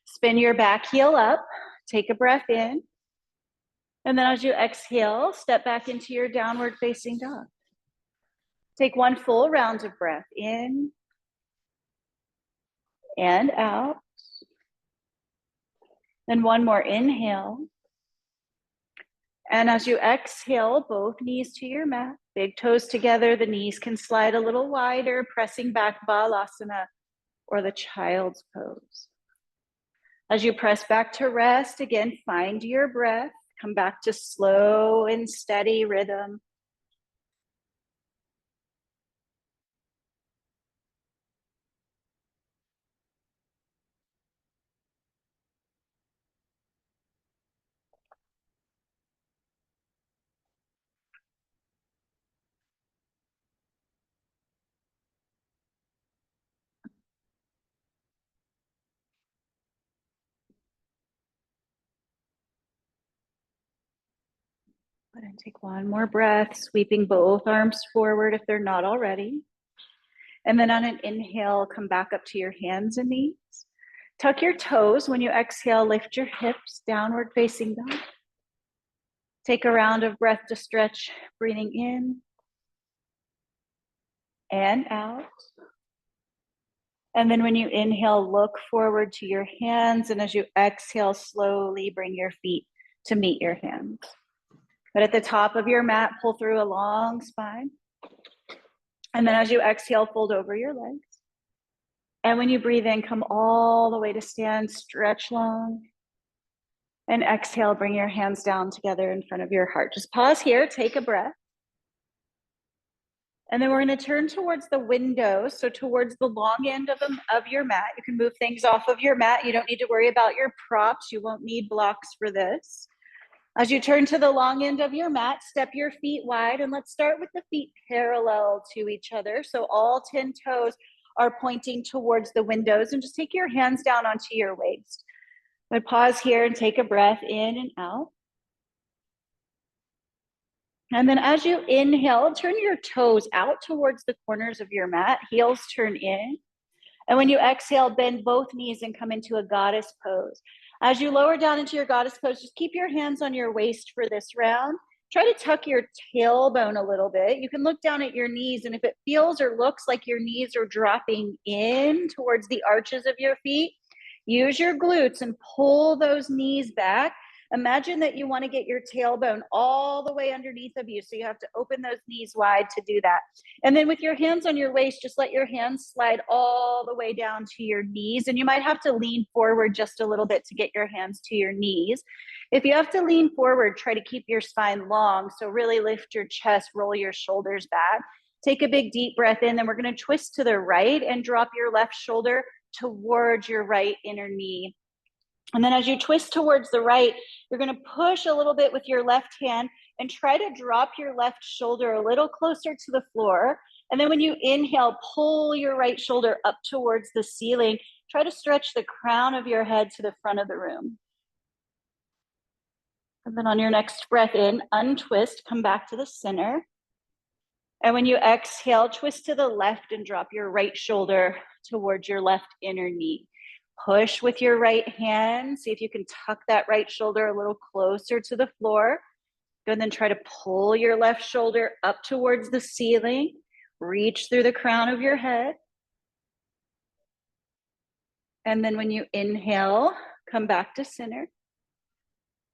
Spin your back heel up, take a breath in. And then as you exhale, step back into your downward facing dog. Take one full round of breath in and out. Then one more inhale. And as you exhale, both knees to your mat, big toes together, the knees can slide a little wider, pressing back Balasana. or the child's pose. As you press back to rest, again, find your breath. Come back to slow and steady rhythm. Go ahead and take one more breath, sweeping both arms forward if they're not already. And then on an inhale, come back up to your hands and knees. Tuck your toes. When you exhale, lift your hips, downward facing dog. Take a round of breath to stretch, breathing in and out. And then when you inhale, look forward to your hands. And as you exhale, slowly bring your feet to meet your hands. But at the top of your mat, pull through a long spine. And then as you exhale, fold over your legs. And when you breathe in, come all the way to stand, stretch long. And exhale, bring your hands down together in front of your heart. Just pause here, take a breath. And then we're going to turn towards the window, so towards the long end of your mat. You can move things off of your mat. You don't need to worry about your props. You won't need blocks for this. As you turn to the long end of your mat, step your feet wide, and let's start with the feet parallel to each other. So all 10 toes are pointing towards the windows, and just take your hands down onto your waist. But pause here and take a breath in and out. And then as you inhale, turn your toes out towards the corners of your mat, heels turn in. And when you exhale, bend both knees and come into a goddess pose. As you lower down into your goddess pose, just keep your hands on your waist for this round. Try to tuck your tailbone a little bit. You can look down at your knees, and if it feels or looks like your knees are dropping in towards the arches of your feet, use your glutes and pull those knees back. Imagine that you want to get your tailbone all the way underneath of you, so you have to open those knees wide to do that. And then with your hands on your waist, just let your hands slide all the way down to your knees, and you might have to lean forward just a little bit to get your hands to your knees. If you have to lean forward, try to keep your spine long, so really lift your chest, roll your shoulders back. Take a big deep breath in, then we're going to twist to the right and drop your left shoulder towards your right inner knee. And then as you twist towards the right, you're going to push a little bit with your left hand and try to drop your left shoulder a little closer to the floor. And then when you inhale, pull your right shoulder up towards the ceiling. Try to stretch the crown of your head to the front of the room. And then on your next breath in, untwist, come back to the center. And when you exhale, twist to the left and drop your right shoulder towards your left inner knee. Push with your right hand. See if you can tuck that right shoulder a little closer to the floor. And then try to pull your left shoulder up towards the ceiling. Reach through the crown of your head. And then when you inhale, come back to center.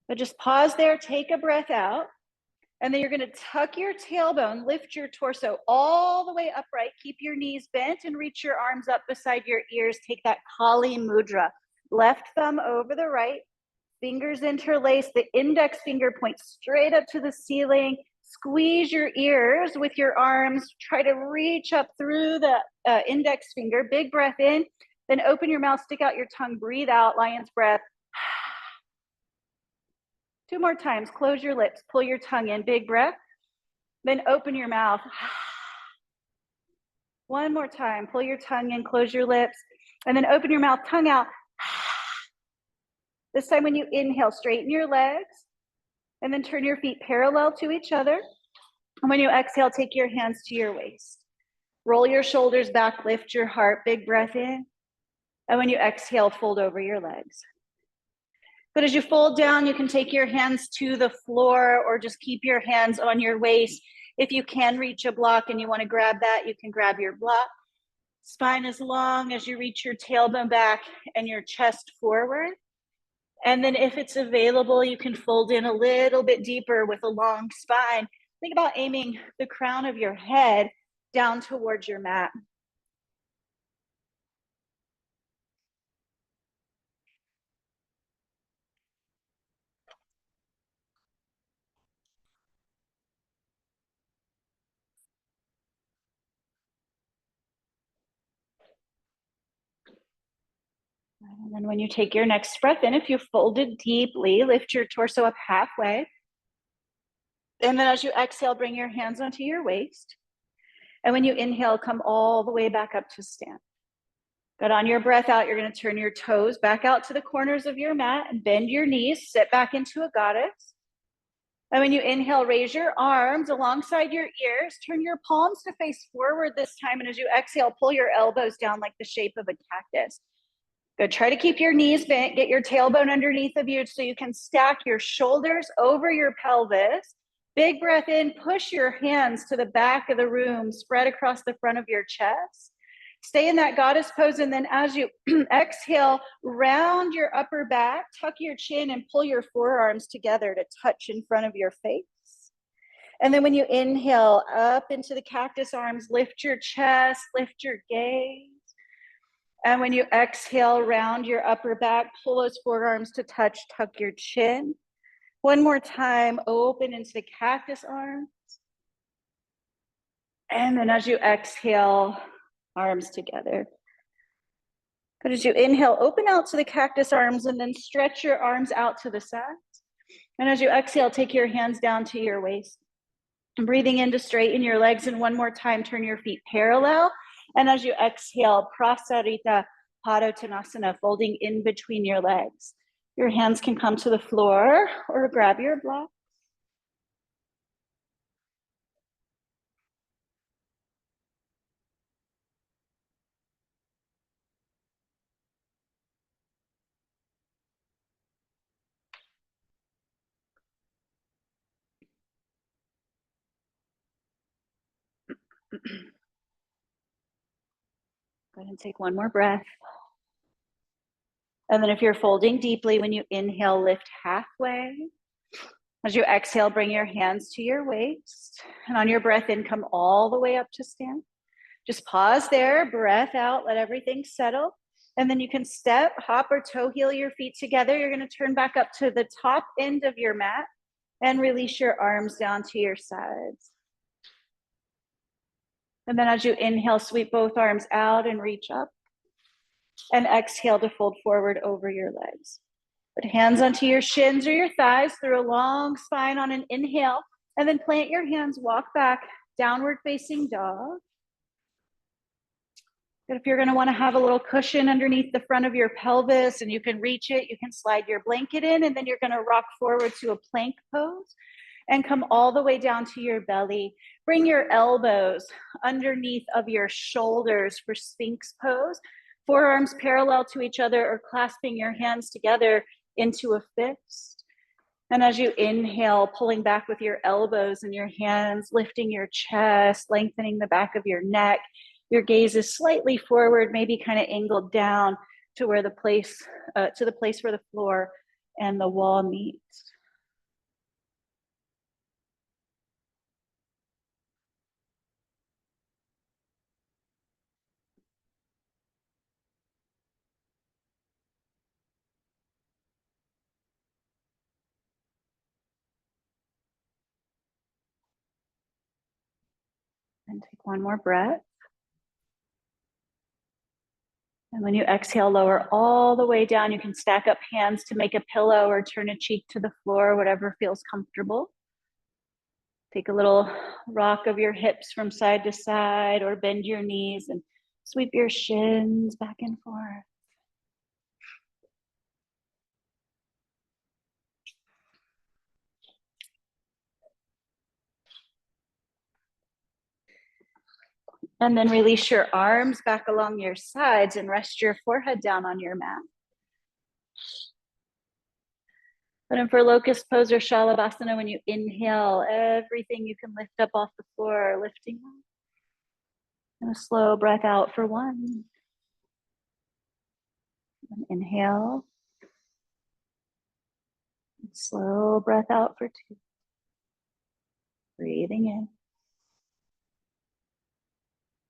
But just pause there, take a breath out. And then you're going to tuck your tailbone, lift your torso all the way upright, keep your knees bent, and reach your arms up beside your ears. Take that Kali Mudra. Left thumb over the right, fingers interlace, the index finger points straight up to the ceiling. Squeeze your ears with your arms. Try to reach up through the index finger. Big breath in, then open your mouth, stick out your tongue, breathe out, lion's breath. 2 more times, close your lips, pull your tongue in, big breath, then open your mouth. 1 more time, pull your tongue in, close your lips, and then open your mouth, tongue out. This time when you inhale, straighten your legs, and then turn your feet parallel to each other. And when you exhale, take your hands to your waist. Roll your shoulders back, lift your heart, big breath in. And when you exhale, fold over your legs. But as you fold down, you can take your hands to the floor or just keep your hands on your waist. If you can reach a block and you want to grab that, you can grab your block. Spine as long as you reach your tailbone back and your chest forward. And then if it's available, you can fold in a little bit deeper with a long spine. Think about aiming the crown of your head down towards your mat. And then when you take your next breath in, if you folded deeply, lift your torso up halfway. And then as you exhale, bring your hands onto your waist. And when you inhale, come all the way back up to stand. Good. On your breath out, you're going to turn your toes back out to the corners of your mat and bend your knees, sit back into a goddess. And when you inhale, raise your arms alongside your ears, turn your palms to face forward this time. And as you exhale, pull your elbows down like the shape of a cactus. Good. Try to keep your knees bent, get your tailbone underneath of you so you can stack your shoulders over your pelvis. Big breath in, push your hands to the back of the room, spread across the front of your chest. Stay in that goddess pose, and then as you exhale, round your upper back, tuck your chin, and pull your forearms together to touch in front of your face. And then when you inhale, up into the cactus arms, lift your chest, lift your gaze. And when you exhale, round your upper back, pull those forearms to touch, tuck your chin. One more time, open into the cactus arms. And then as you exhale, arms together. But as you inhale, open out to the cactus arms and then stretch your arms out to the sides. And as you exhale, take your hands down to your waist. And breathing in to straighten your legs. And one more time, turn your feet parallel. And as you exhale, Prasarita Padottanasana, folding in between your legs. Your hands can come to the floor or grab your block. Go ahead and take one more breath. And then if you're folding deeply, when you inhale, lift halfway. As you exhale, bring your hands to your waist. And on your breath in, come all the way up to stand. Just pause there, breath out, let everything settle. And then you can step, hop, or toe heel your feet together. You're going to turn back up to the top end of your mat and release your arms down to your sides. And then as you inhale, sweep both arms out and reach up. And exhale to fold forward over your legs. Put hands onto your shins or your thighs through a long spine on an inhale. And then plant your hands, walk back, downward facing dog. But if you're going to want to have a little cushion underneath the front of your pelvis and you can reach it, you can slide your blanket in, and then you're going to rock forward to a plank pose and come all the way down to your belly. Bring your elbows underneath of your shoulders for Sphinx pose. Forearms parallel to each other or clasping your hands together into a fist. And as you inhale, pulling back with your elbows and your hands, lifting your chest, lengthening the back of your neck. Your gaze is slightly forward, maybe kind of angled down to where the place where the floor and the wall meet. And take one more breath. And when you exhale, lower all the way down. You can stack up hands to make a pillow or turn a cheek to the floor, whatever feels comfortable. Take a little rock of your hips from side to side or bend your knees and sweep your shins back and forth. And then release your arms back along your sides and rest your forehead down on your mat. And then for locust pose or shalabhasana, when you inhale, everything you can lift up off the floor, lifting up. And a slow breath out for one. And inhale. And slow breath out for two. Breathing in.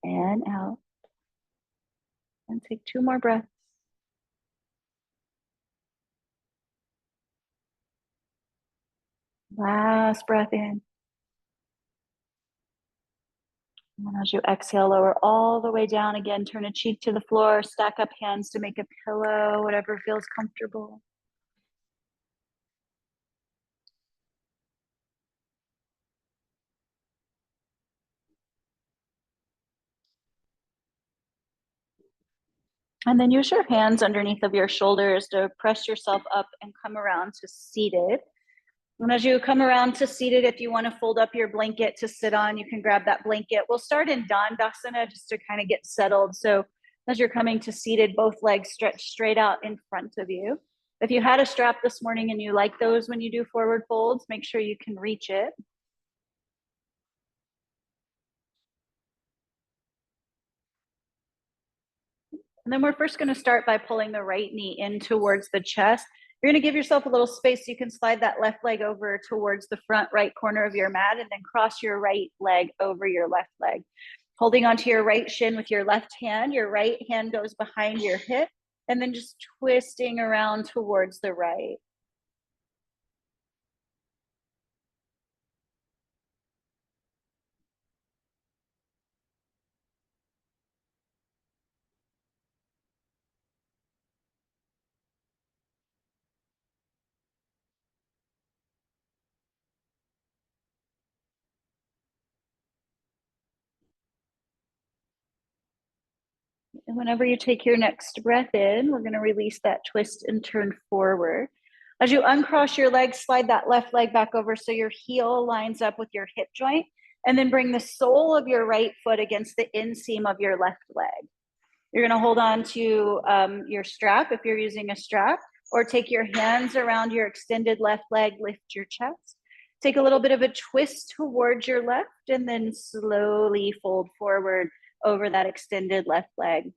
And out. And take two more breaths. Last breath in. And as you exhale, lower all the way down again, turn a cheek to the floor, stack up hands to make a pillow, whatever feels comfortable. And then use your hands underneath of your shoulders to press yourself up and come around to seated. And as you come around to seated, if you want to fold up your blanket to sit on, you can grab that blanket. We'll start in Dandasana just to kind of get settled. So as you're coming to seated, both legs stretch straight out in front of you. If you had a strap this morning and you like those when you do forward folds, make sure you can reach it. And then we're first going to start by pulling the right knee in towards the chest. You're going to give yourself a little space so you can slide that left leg over towards the front right corner of your mat and then cross your right leg over your left leg. Holding onto your right shin with your left hand, your right hand goes behind your hip and then just twisting around towards the right. And whenever you take your next breath in, we're going to release that twist and turn forward. As you uncross your legs, slide that left leg back over so your heel lines up with your hip joint, and then bring the sole of your right foot against the inseam of your left leg. You're going to hold on to your strap if you're using a strap, or take your hands around your extended left leg, lift your chest. Take a little bit of a twist towards your left, and then slowly fold forward over that extended left leg.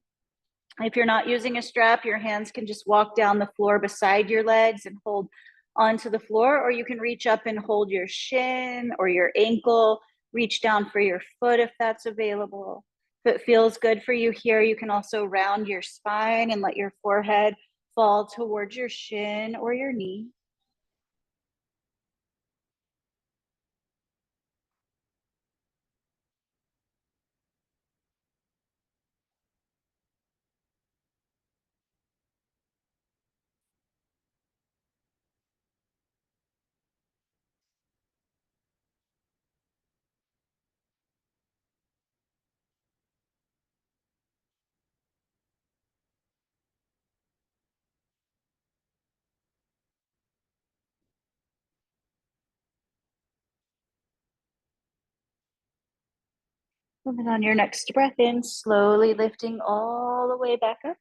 If you're not using a strap, your hands can just walk down the floor beside your legs and hold onto the floor, or you can reach up and hold your shin or your ankle, reach down for your foot if that's available. If it feels good for you here, you can also round your spine and let your forehead fall towards your shin or your knee. And then on your next breath in, slowly lifting all the way back up.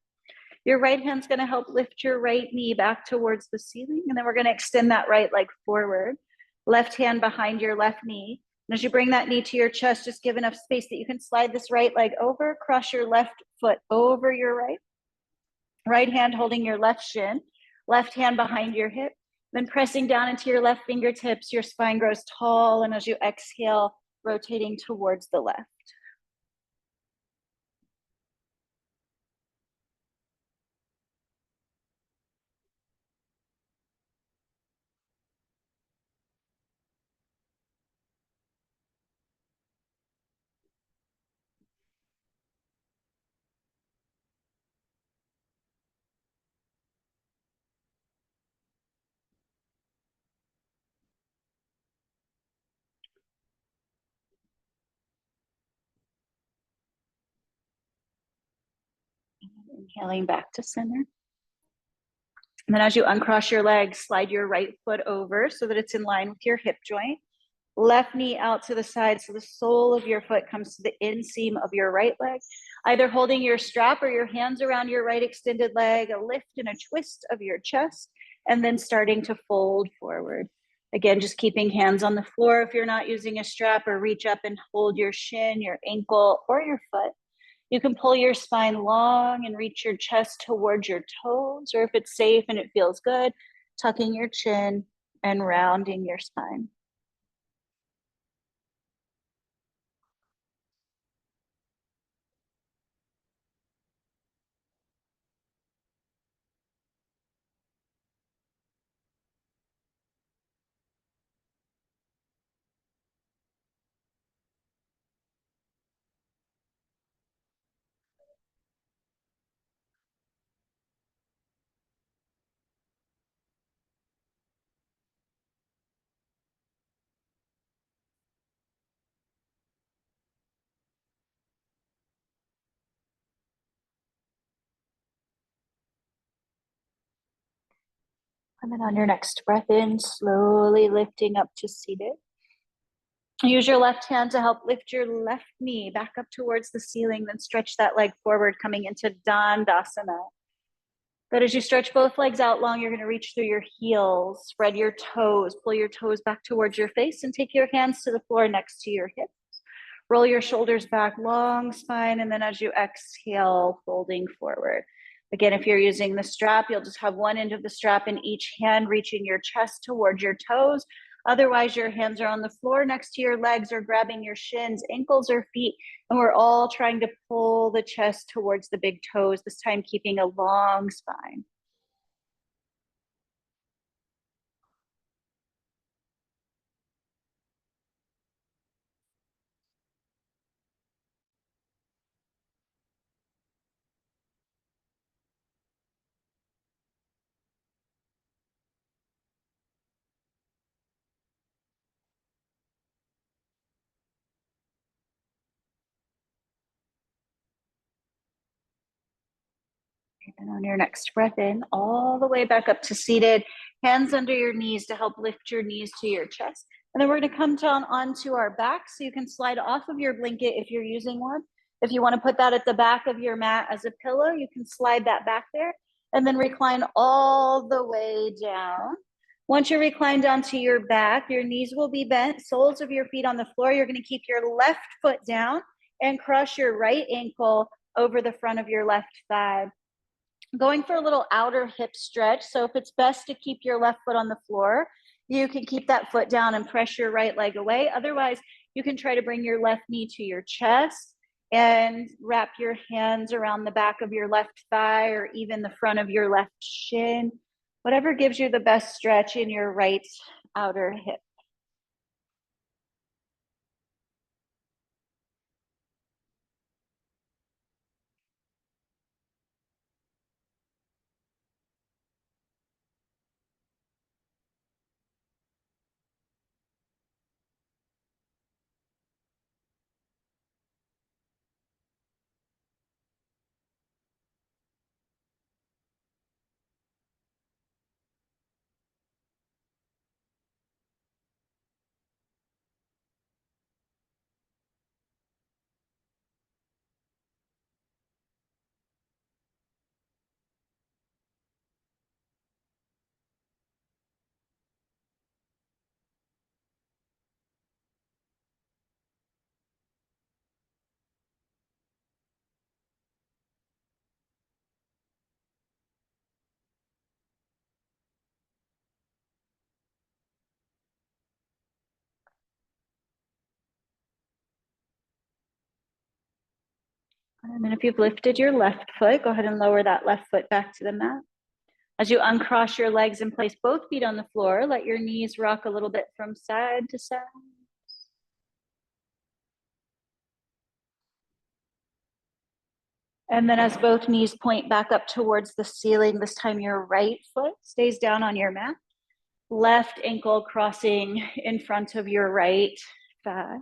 Your right hand's going to help lift your right knee back towards the ceiling. And then we're going to extend that right leg forward. Left hand behind your left knee. And as you bring that knee to your chest, just give enough space that you can slide this right leg over, cross your left foot over your right. Right hand holding your left shin. Left hand behind your hip. Then pressing down into your left fingertips, your spine grows tall. And as you exhale, rotating towards the left. Inhaling back to center. And then as you uncross your legs, slide your right foot over so that it's in line with your hip joint. Left knee out to the side so the sole of your foot comes to the inseam of your right leg, either holding your strap or your hands around your right extended leg, a lift and a twist of your chest, and then starting to fold forward. Again, just keeping hands on the floor if you're not using a strap, or reach up and hold your shin, your ankle, or your foot. You can pull your spine long and reach your chest towards your toes, or if it's safe and it feels good, tucking your chin and rounding your spine. And then on your next breath in, slowly lifting up to seated. Use your left hand to help lift your left knee back up towards the ceiling, then stretch that leg forward, coming into Dandasana. But as you stretch both legs out long, you're going to reach through your heels, spread your toes, pull your toes back towards your face, and take your hands to the floor next to your hips. Roll your shoulders back, long spine, and then as you exhale, folding forward. Again, if you're using the strap, you'll just have one end of the strap in each hand, reaching your chest towards your toes. Otherwise, your hands are on the floor next to your legs or grabbing your shins, ankles, or feet. And we're all trying to pull the chest towards the big toes, this time keeping a long spine. And on your next breath in, all the way back up to seated, hands under your knees to help lift your knees to your chest. And then we're going to come down onto our back, so you can slide off of your blanket if you're using one. If you want to put that at the back of your mat as a pillow, you can slide that back there and then recline all the way down. Once you recline down to your back, your knees will be bent, soles of your feet on the floor. You're going to keep your left foot down and cross your right ankle over the front of your left thigh. Going for a little outer hip stretch. So if it's best to keep your left foot on the floor, you can keep that foot down and press your right leg away. Otherwise, you can try to bring your left knee to your chest and wrap your hands around the back of your left thigh or even the front of your left shin. Whatever gives you the best stretch in your right outer hip. And then if you've lifted your left foot, go ahead and lower that left foot back to the mat. As you uncross your legs and place both feet on the floor, let your knees rock a little bit from side to side. And then as both knees point back up towards the ceiling, this time your right foot stays down on your mat. Left ankle crossing in front of your right thigh.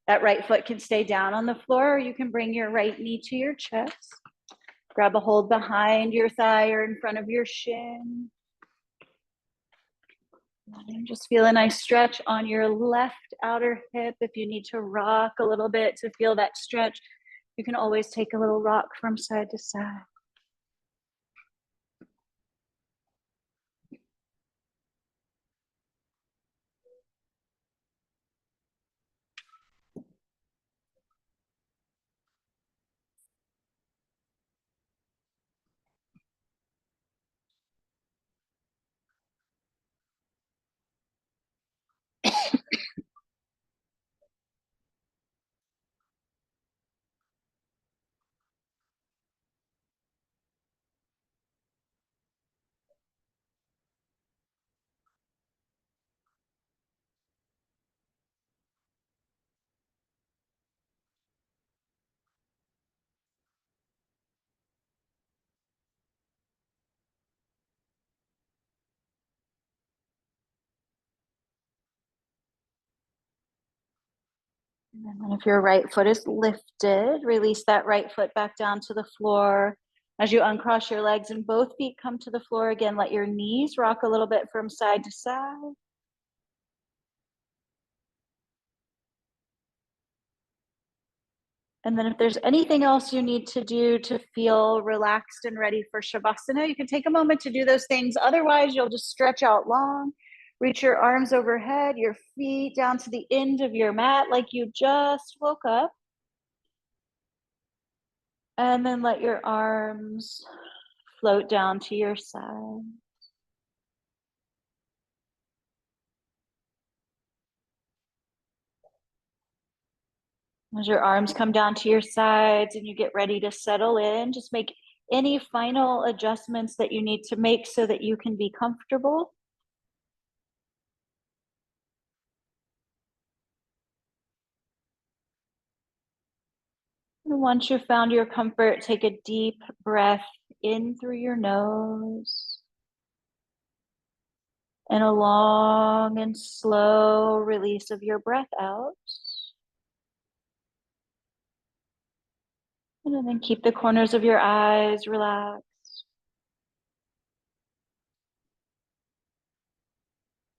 That right foot can stay down on the floor, or you can bring your right knee to your chest. Grab a hold behind your thigh or in front of your shin. And just feel a nice stretch on your left outer hip. If you need to rock a little bit to feel that stretch, you can always take a little rock from side to side. And then if your right foot is lifted, release that right foot back down to the floor. As you uncross your legs and both feet come to the floor again, let your knees rock a little bit from side to side. And then if there's anything else you need to do to feel relaxed and ready for Shavasana, you can take a moment to do those things. Otherwise, you'll just stretch out long, reach your arms overhead, your feet down to the end of your mat like you just woke up. And then let your arms float down to your side. As your arms come down to your sides and you get ready to settle in, just make any final adjustments that you need to make so that you can be comfortable. And once you've found your comfort, take a deep breath in through your nose and a long and slow release of your breath out. And then keep the corners of your eyes relaxed.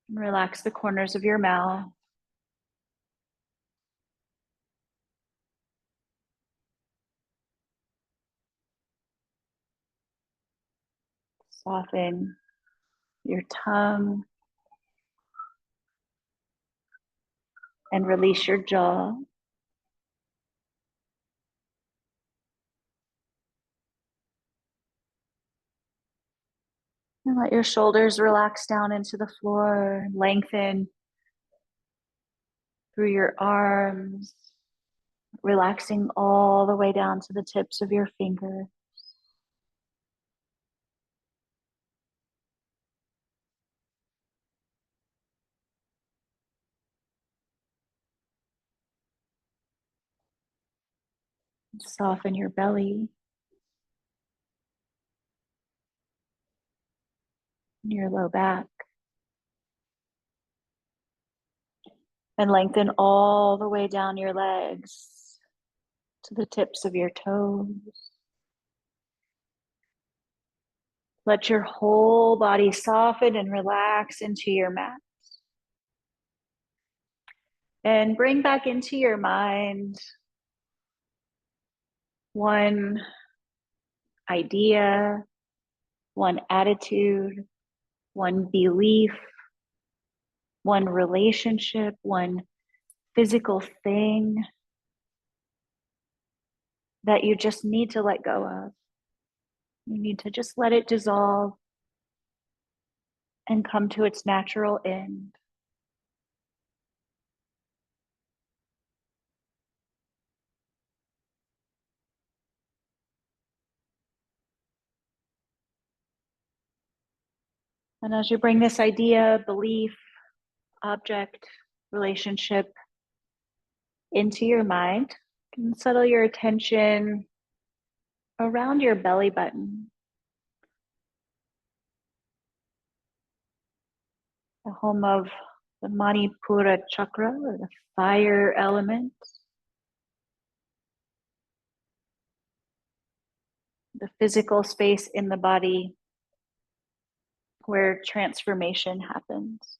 And relax the corners of your mouth. Soften your tongue and release your jaw. And let your shoulders relax down into the floor, lengthen through your arms, relaxing all the way down to the tips of your fingers. Soften your belly, your low back, and lengthen all the way down your legs to the tips of your toes. Let your whole body soften and relax into your mat. And bring back into your mind one idea, one attitude, one belief, one relationship, one physical thing that you just need to let go of. You need to just let it dissolve and come to its natural end. And as you bring this idea, belief, object, relationship into your mind, you can settle your attention around your belly button, the home of the Manipura chakra, or the fire element, the physical space in the body where transformation happens.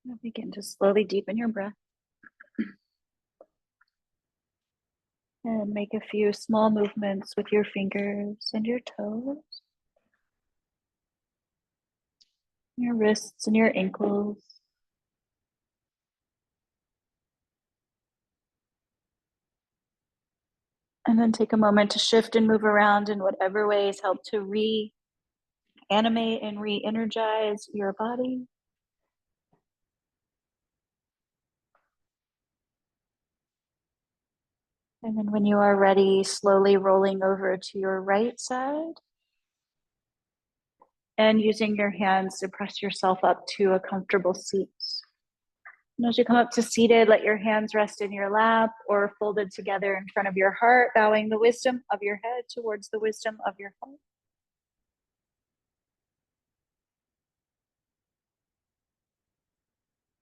Now begin to slowly deepen your breath and make a few small movements with your fingers and your toes, your wrists and your ankles. And then take a moment to shift and move around in whatever ways help to reanimate and re-energize your body. And then when you are ready, slowly rolling over to your right side and using your hands to press yourself up to a comfortable seat. And as you come up to seated, let your hands rest in your lap or folded together in front of your heart, bowing the wisdom of your head towards the wisdom of your heart.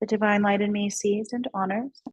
The divine light in me sees and honors